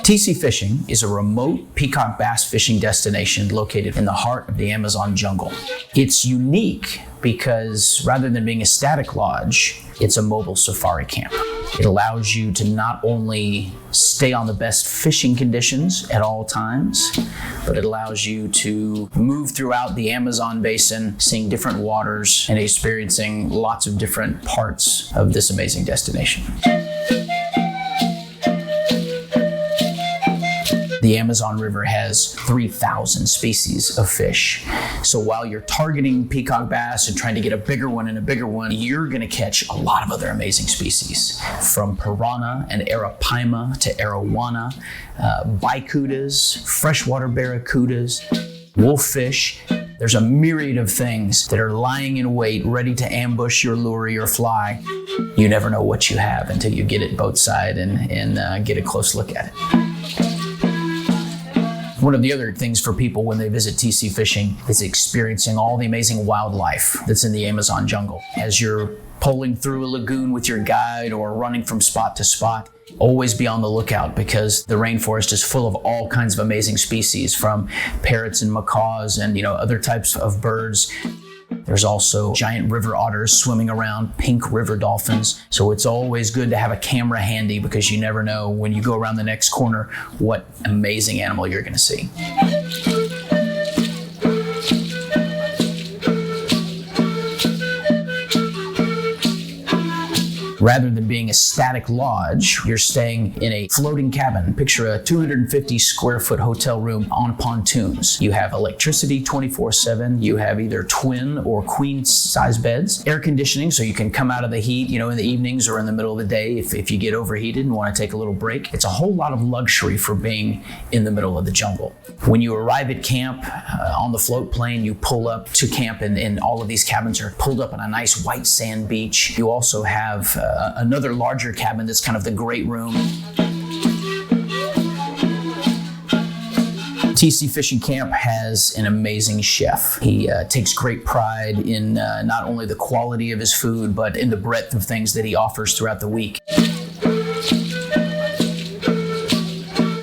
TC Fishing is a remote peacock bass fishing destination located in the heart of the Amazon jungle. It's unique because rather than being a static lodge, it's a mobile safari camp. It allows you to not only stay on the best fishing conditions at all times, but it allows you to move throughout the Amazon basin, seeing different waters and experiencing lots of different parts of this amazing destination. The Amazon River has 3,000 species of fish. So while you're targeting peacock bass and trying to get a bigger one and a bigger one, you're gonna catch a lot of other amazing species. From piranha and arapaima to arowana, bicudas, freshwater barracudas, wolffish. There's a myriad of things that are lying in wait, ready to ambush your lure, your fly. You never know what you have until you get it boat side and get a close look at it. One of the other things for people when they visit TC Fishing is experiencing all the amazing wildlife that's in the Amazon jungle. As you're poling through a lagoon with your guide or running from spot to spot, always be on the lookout because the rainforest is full of all kinds of amazing species, from parrots and macaws and other types of birds. There's also giant river otters swimming around, pink river dolphins. So it's always good to have a camera handy because you never know when you go around the next corner what amazing animal you're going to see. Rather than being a static lodge, you're staying in a floating cabin. Picture a 250 square foot hotel room on pontoons. You have electricity 24/7. You have either twin or queen size beds, air conditioning so you can come out of the heat, in the evenings or in the middle of the day if you get overheated and want to take a little break. It's a whole lot of luxury for being in the middle of the jungle. When you arrive at camp on the float plane, you pull up to camp and all of these cabins are pulled up on a nice white sand beach. You also have another larger cabin that's kind of the great room. TC Fishing Camp has an amazing chef. He takes great pride in not only the quality of his food, but in the breadth of things that he offers throughout the week.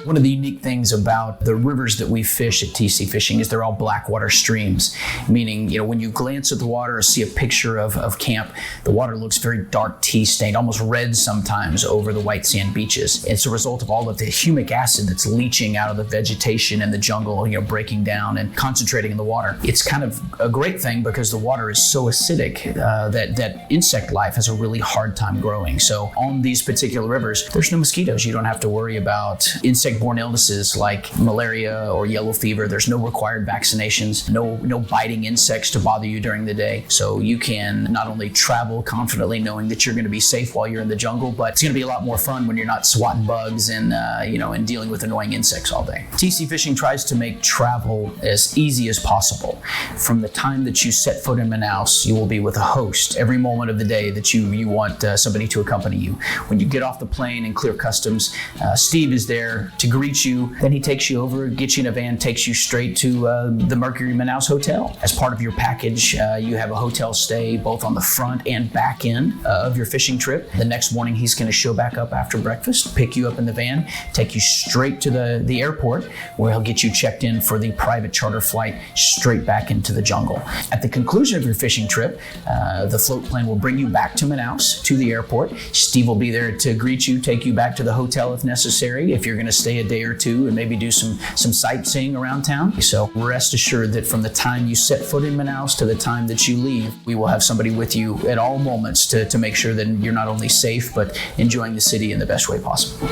One of the unique things about the rivers that we fish at TC Fishing is they're all blackwater streams, meaning, when you glance at the water or see a picture of camp, the water looks very dark tea stained, almost red sometimes over the white sand beaches. It's a result of all of the humic acid that's leaching out of the vegetation and the jungle, breaking down and concentrating in the water. It's kind of a great thing because the water is so acidic that insect life has a really hard time growing. So on these particular rivers, there's no mosquitoes. You don't have to worry about insect-borne illnesses like malaria or yellow fever. There's no required vaccinations, no biting insects to bother you during the day. So you can not only travel confidently knowing that you're going to be safe while you're in the jungle, but it's going to be a lot more fun when you're not swatting bugs and and dealing with annoying insects all day. TC Fishing tries to make travel as easy as possible. From the time that you set foot in Manaus, you will be with a host every moment of the day that you want somebody to accompany you. When you get off the plane and clear customs, Steve is there to greet you. Then he takes you over, gets you in a van, takes you straight to the Mercury Manaus Hotel. As part of your package, you have a hotel stay both on the front and back end of your fishing trip. The next morning, he's going to show back up after breakfast, pick you up in the van, take you straight to the airport, where he'll get you checked in for the private charter flight straight back into the jungle. At the conclusion of your fishing trip, the float plane will bring you back to Manaus, to the airport. Steve will be there to greet you, take you back to the hotel if necessary, if you're going to stay a day or two and maybe do some sightseeing around town. So rest assured that from the time you set foot in Manaus to the time that you leave, we will have somebody with you at all moments to make sure that you're not only safe, but enjoying the city in the best way possible.